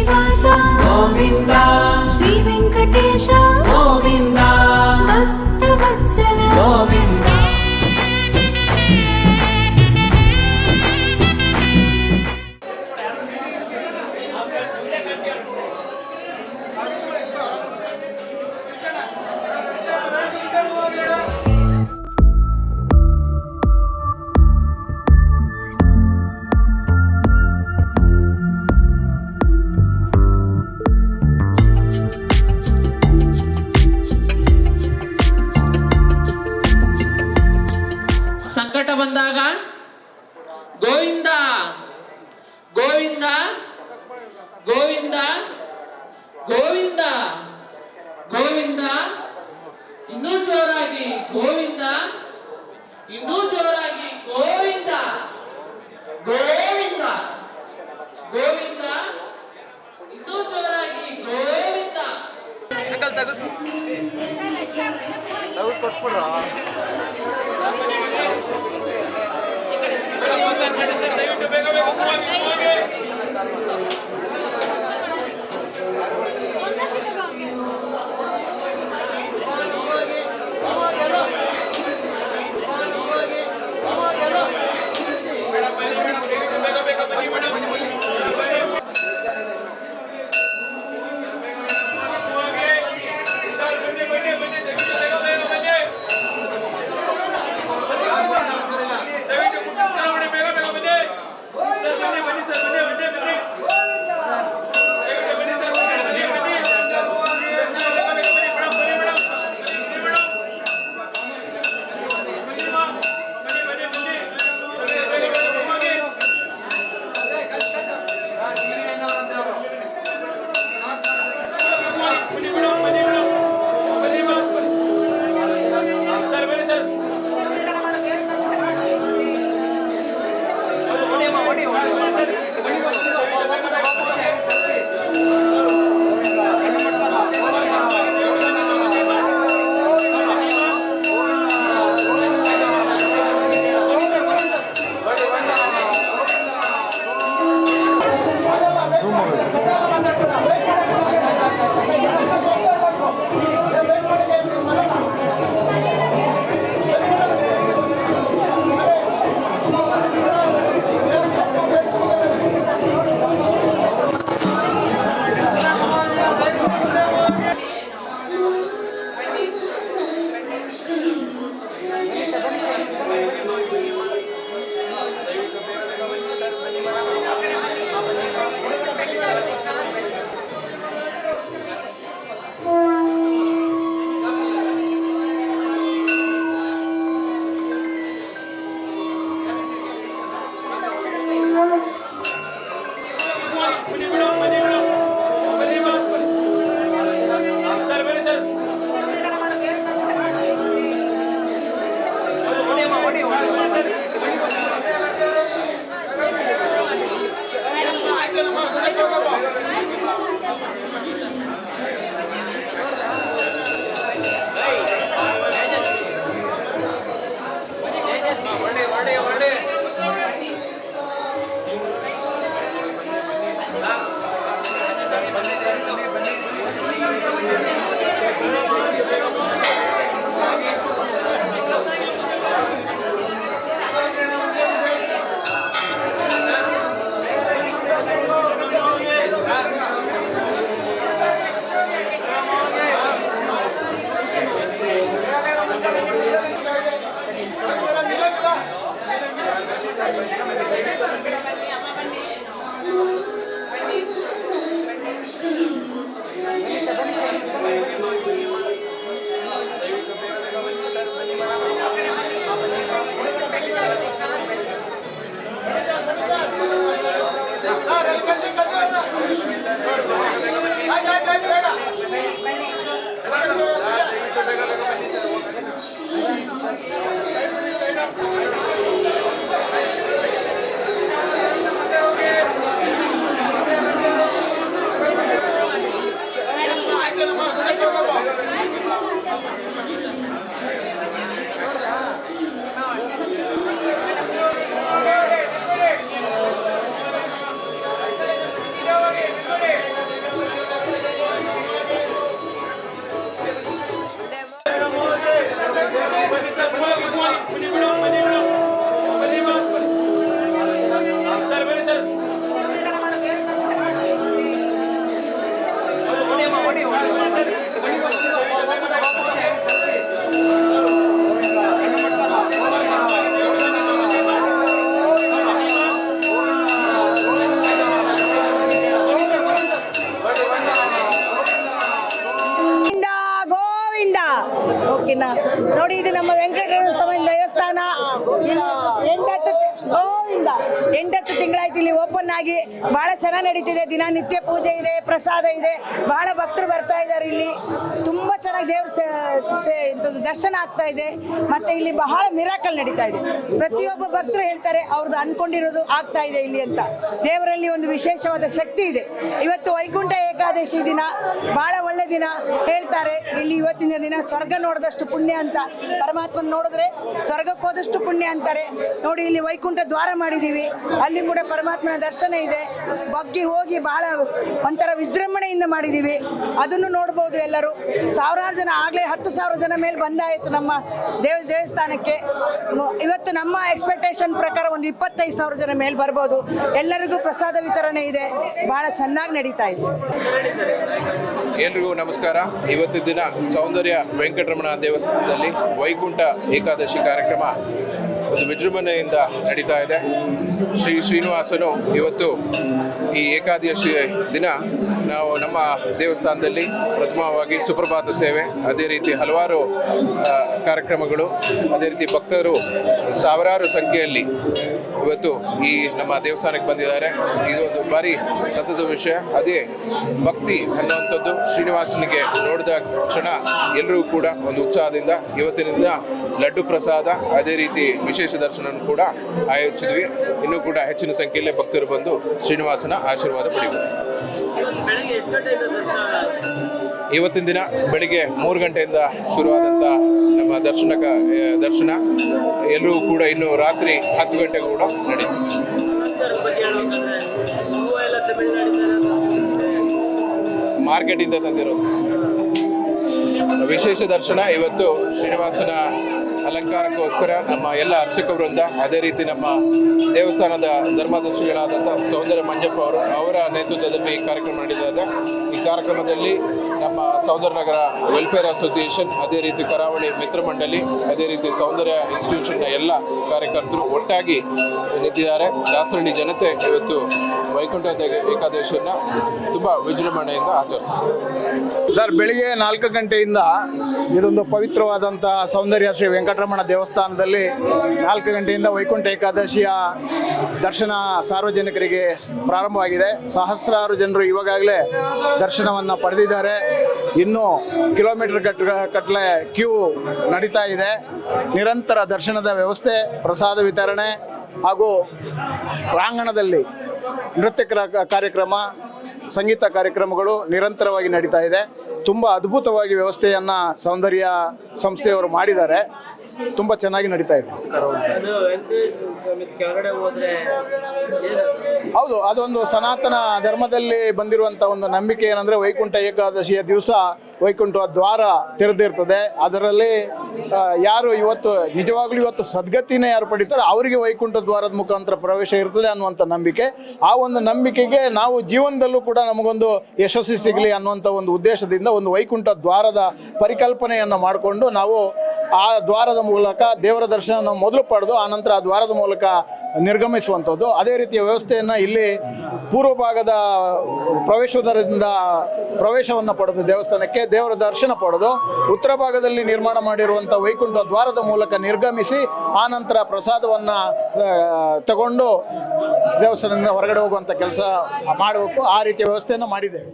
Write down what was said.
ಶ್ರೀನಿವಾಸ ಗೋವಿಂದ ಶ್ರೀ ವೆಂಕಟೇಶ ಗೋವಿಂದ ಭಕ್ತವತ್ಸಲ ಗೋವಿಂದ ಸಂಕಟ ಬಂದಾಗ ಗೋವಿಂದ ಗೋವಿಂದ ಗೋವಿಂದ ಗೋವಿಂದ ಗೋವಿಂದ ಇನ್ನೂ ಜೋರಾಗಿ ಗೋವಿಂದ ಇನ್ನೂ ಜೋರಾಗಿ ಗೋವಿಂದ ಗೋವಿಂದ ಗೋವಿಂದ ಇನ್ನೂ ಜೋರಾಗಿ ಗೋವಿಂದ ಎಂಟತ್ತು ತಿಂಗಳಾಯ್ತು ಇಲ್ಲಿ ಓಪನ್ ಆಗಿ ಬಹಳ ಚೆನ್ನಾಗಿ ನಡೀತಿದೆ. ದಿನನಿತ್ಯ ಪೂಜೆ ಇದೆ, ಪ್ರಸಾದ ಇದೆ, ಬಹಳ ಭಕ್ತರು ಬರ್ತಾ ಇದ್ದಾರೆ. ಇಲ್ಲಿ ತುಂಬಾ ಚೆನ್ನಾಗಿ ದೇವ್ರ ದರ್ಶನ ಆಗ್ತಾ ಇದೆ. ಮತ್ತೆ ಇಲ್ಲಿ ಬಹಳ ಮಿರಾಕಲ್ ನಡೀತಾ ಇದೆ. ಪ್ರತಿಯೊಬ್ಬ ಭಕ್ತರು ಹೇಳ್ತಾರೆ ಅವ್ರದ್ದು ಅನ್ಕೊಂಡಿರೋದು ಆಗ್ತಾ ಇದೆ ಇಲ್ಲಿ ಅಂತ. ದೇವರಲ್ಲಿ ಒಂದು ವಿಶೇಷವಾದ ಶಕ್ತಿ ಇದೆ. ಇವತ್ತು ವೈಕುಂಠ ಏಕಾದಶಿ ದಿನ, ಬಹಳ ಒಳ್ಳೆ ದಿನ ಹೇಳ್ತಾರೆ. ಇಲ್ಲಿ ಇವತ್ತಿನ ದಿನ ಸ್ವರ್ಗ ನೋಡಿದಷ್ಟು ಪುಣ್ಯ ಅಂತ, ಪರಮಾತ್ಮನ ನೋಡಿದ್ರೆ ಸ್ವರ್ಗಕ್ಕೆ ಹೋದಷ್ಟು ಪುಣ್ಯ ಅಂತಾರೆ. ನೋಡಿ ಇಲ್ಲಿ ವೈಕುಂಠ ದ್ವಾರ ಮಾಡಿದೀವಿ, ಅಲ್ಲಿ ಕೂಡ ಪರಮಾತ್ಮನ ದರ್ಶನ ಇದೆ. ಬಗ್ಗಿ ಹೋಗಿ ಬಹಳ ಒಂಥರ ವಿಜೃಂಭಣೆಯಿಂದ ಮಾಡಿದೀವಿ. ಅದನ್ನು ನೋಡ್ಬೋದು ಎಲ್ಲರೂ. ಸಾವಿರಾರು ಜನ, ಆಗ್ಲೇ 10,000 ಜನ ಮೇಲೆ ಬಂದಾಯಿತು ನಮ್ಮ ದೇವಸ್ಥಾನಕ್ಕೆ. ಇವತ್ತು ನಮ್ಮ ಎಕ್ಸ್ಪೆಕ್ಟೇಷನ್ ಪ್ರಕಾರ ಒಂದು 25,000 ಜನ ಮೇಲೆ ಬರ್ಬೋದು. ಎಲ್ಲರಿಗೂ ಪ್ರಸಾದ ವಿತರಣೆ ಇದೆ, ಬಹಳ ಚೆನ್ನಾಗಿ ನಡೀತಾ ಇದೆ. ಎಲ್ರಿಗೂ ನಮಸ್ಕಾರ. ಇವತ್ತಿನ ದಿನ ಸೌಂದರ್ಯ ವೆಂಕಟರಮಣ ದೇವಸ್ಥಾನದಲ್ಲಿ ವೈಕುಂಠ ಏಕಾದಶಿ ಕಾರ್ಯಕ್ರಮ ಒಂದು ವಿಜೃಂಭಣೆಯಿಂದ ನಡೀತಾ ಇದೆ. ಶ್ರೀ ಶ್ರೀನಿವಾಸನು ಇವತ್ತು ಈ ಏಕಾದಶಿ ದಿನ ನಾವು ನಮ್ಮ ದೇವಸ್ಥಾನದಲ್ಲಿ ಪ್ರಥಮವಾಗಿ ಸುಪ್ರಭಾತ ಸೇವೆ, ಅದೇ ರೀತಿ ಹಲವಾರು ಕಾರ್ಯಕ್ರಮಗಳು, ಅದೇ ರೀತಿ ಭಕ್ತರು ಸಾವಿರಾರು ಸಂಖ್ಯೆಯಲ್ಲಿ ಇವತ್ತು ಈ ನಮ್ಮ ದೇವಸ್ಥಾನಕ್ಕೆ ಬಂದಿದ್ದಾರೆ. ಇದೊಂದು ಭಾರಿ ಸಂತದ ವಿಷಯ. ಅದೇ ಭಕ್ತಿ ಅನ್ನುವಂಥದ್ದು ಶ್ರೀನಿವಾಸನಿಗೆ ನೋಡಿದ ಕ್ಷಣ ಎಲ್ಲರೂ ಕೂಡ ಒಂದು ಉತ್ಸಾಹದಿಂದ ಇವತ್ತಿನಿಂದ ಲಡ್ಡು ಪ್ರಸಾದ, ಅದೇ ರೀತಿ ವಿಶೇಷ ದರ್ಶನ ಕೂಡ ಆಯೋಜಿಸಿದ್ವಿ. ಇನ್ನೂ ಕೂಡ ಹೆಚ್ಚಿನ ಸಂಖ್ಯೆಯಲ್ಲಿ ಭಕ್ತರು ಬಂದು ಶ್ರೀನಿವಾಸನ ಆಶೀರ್ವಾದ ಪಡೆಯುವರು. ಇವತ್ತಿನ ದಿನ ಬೆಳಿಗ್ಗೆ 3 ಗಂಟೆಯಿಂದ ಶುರುವಾದಂಥ ನಮ್ಮ ದರ್ಶನ ಎಲ್ಲರೂ ಕೂಡ ಇನ್ನು ರಾತ್ರಿ 10 ಗಂಟೆಗೆ ಕೂಡ ನಡೀತದೆ. ಮಾರ್ಕೆಟಿಂದ ತಂದಿರೋದು ವಿಶೇಷ ದರ್ಶನ. ಇವತ್ತು ಶ್ರೀನಿವಾಸನ ಅಲಂಕಾರಕ್ಕೋಸ್ಕರ ನಮ್ಮ ಎಲ್ಲ ಅರ್ಚಕ ವೃಂದ, ಅದೇ ರೀತಿ ನಮ್ಮ ದೇವಸ್ಥಾನದ ಧರ್ಮದರ್ಶಿಗಳಾದಂಥ ಸೌಂದರ್ಯ ಮಂಜಪ್ಪ ಅವರ ನೇತೃತ್ವದಲ್ಲಿ ಈ ಕಾರ್ಯಕ್ರಮ ನಡೆದಿದೆ. ಈ ಕಾರ್ಯಕ್ರಮದಲ್ಲಿ ನಮ್ಮ ಸೌಂದರ್ಯ ನಗರ ವೆಲ್ಫೇರ್ ಅಸೋಸಿಯೇಷನ್, ಅದೇ ರೀತಿ ಕರಾವಳಿ ಮಿತ್ರ ಮಂಡಳಿ, ಅದೇ ರೀತಿ ಸೌಂದರ್ಯ ಇನ್ಸ್ಟಿಟ್ಯೂಷನ್ನ ಎಲ್ಲ ಕಾರ್ಯಕರ್ತರು ಒಟ್ಟಾಗಿ ನಿಂತಿದ್ದಾರೆ. ದಾಸರಳ್ಳಿ ಜನತೆ ಇವತ್ತು ವೈಕುಂಠ ಏಕಾದಶಿಯನ್ನು ತುಂಬ ವಿಜೃಂಭಣೆಯಿಂದ ಆಚರಿಸ್ತಾರೆ. ಸರ್, ಬೆಳಿಗ್ಗೆ 4 ಗಂಟೆಯಿಂದ ಇದೊಂದು ಪವಿತ್ರವಾದಂಥ ಸೌಂದರ್ಯ ಶ್ರೀ ವೆಂಕಟರಮಣ ದೇವಸ್ಥಾನದಲ್ಲಿ 4 ಗಂಟೆಯಿಂದ ವೈಕುಂಠ ಏಕಾದಶಿಯ ದರ್ಶನ ಸಾರ್ವಜನಿಕರಿಗೆ ಪ್ರಾರಂಭವಾಗಿದೆ. ಸಹಸ್ರಾರು ಜನರು ಇವಾಗಲೇ ದರ್ಶನವನ್ನು ಪಡೆದಿದ್ದಾರೆ. ಇನ್ನೂ ಕಿಲೋಮೀಟರ್ ಗಟ್ಟಲೆ ಕ್ಯೂ ನಡೀತಾ ಇದೆ. ನಿರಂತರ ದರ್ಶನದ ವ್ಯವಸ್ಥೆ, ಪ್ರಸಾದ ವಿತರಣೆ ಹಾಗೂ ಪ್ರಾಂಗಣದಲ್ಲಿ ನೃತ್ಯ ಕಾರ್ಯಕ್ರಮ, ಸಂಗೀತ ಕಾರ್ಯಕ್ರಮಗಳು ನಿರಂತರವಾಗಿ ನಡೀತಾ ಇದೆ. ತುಂಬ ಅದ್ಭುತವಾಗಿ ವ್ಯವಸ್ಥೆಯನ್ನು ಸೌಂದರ್ಯ ಸಂಸ್ಥೆಯವರು ಮಾಡಿದ್ದಾರೆ. ತುಂಬ ಚೆನ್ನಾಗಿ ನಡೀತಾ ಇದೆ. ಹೌದು, ಅದೊಂದು ಸನಾತನ ಧರ್ಮದಲ್ಲಿ ಬಂದಿರುವಂಥ ಒಂದು ನಂಬಿಕೆ ಏನಂದರೆ ವೈಕುಂಠ ಏಕಾದಶಿಯ ದಿವಸ ವೈಕುಂಠ ದ್ವಾರ ತೆರೆದಿರ್ತದೆ. ಅದರಲ್ಲಿ ಯಾರು ಇವತ್ತು ಸದ್ಗತಿನೇ ಯಾರು ಪಡಿತಾರೋ ಅವರಿಗೆ ವೈಕುಂಠ ದ್ವಾರದ ಮುಖಾಂತರ ಪ್ರವೇಶ ಇರ್ತದೆ ಅನ್ನುವಂಥ ನಂಬಿಕೆ. ಆ ಒಂದು ನಂಬಿಕೆಗೆ ನಾವು ಜೀವನದಲ್ಲೂ ಕೂಡ ನಮಗೊಂದು ಯಶಸ್ಸು ಸಿಗಲಿ ಅನ್ನುವಂಥ ಒಂದು ಉದ್ದೇಶದಿಂದ ಒಂದು ವೈಕುಂಠ ದ್ವಾರದ ಪರಿಕಲ್ಪನೆಯನ್ನು ಮಾಡಿಕೊಂಡು ನಾವು ಆ ದ್ವಾರದ ಮೂಲಕ ದೇವರ ದರ್ಶನ ಮೊದಲು ಪಡೆದು ಆನಂತರ ಆ ದ್ವಾರದ ಮೂಲಕ ನಿರ್ಗಮಿಸುವಂಥದ್ದು. ಅದೇ ರೀತಿಯ ವ್ಯವಸ್ಥೆಯನ್ನು ಇಲ್ಲಿ ಪೂರ್ವ ಭಾಗದ ಪ್ರವೇಶದಿಂದ ಪ್ರವೇಶವನ್ನು ಪಡೆದು ದೇವಸ್ಥಾನಕ್ಕೆ ದೇವರ ದರ್ಶನ ಪಡೆದು ಉತ್ತರ ಭಾಗದಲ್ಲಿ ನಿರ್ಮಾಣ ಮಾಡಿರುವಂಥ ವೈಕುಂಠ ದ್ವಾರದ ಮೂಲಕ ನಿರ್ಗಮಿಸಿ ಆನಂತರ ಪ್ರಸಾದವನ್ನು ತಗೊಂಡು ದೇವಸ್ಥಾನದಿಂದ ಹೊರಗಡೆ ಹೋಗುವಂಥ ಕೆಲಸ ಮಾಡಬೇಕು. ಆ ರೀತಿಯ ವ್ಯವಸ್ಥೆಯನ್ನು ಮಾಡಿದ್ದೇವೆ.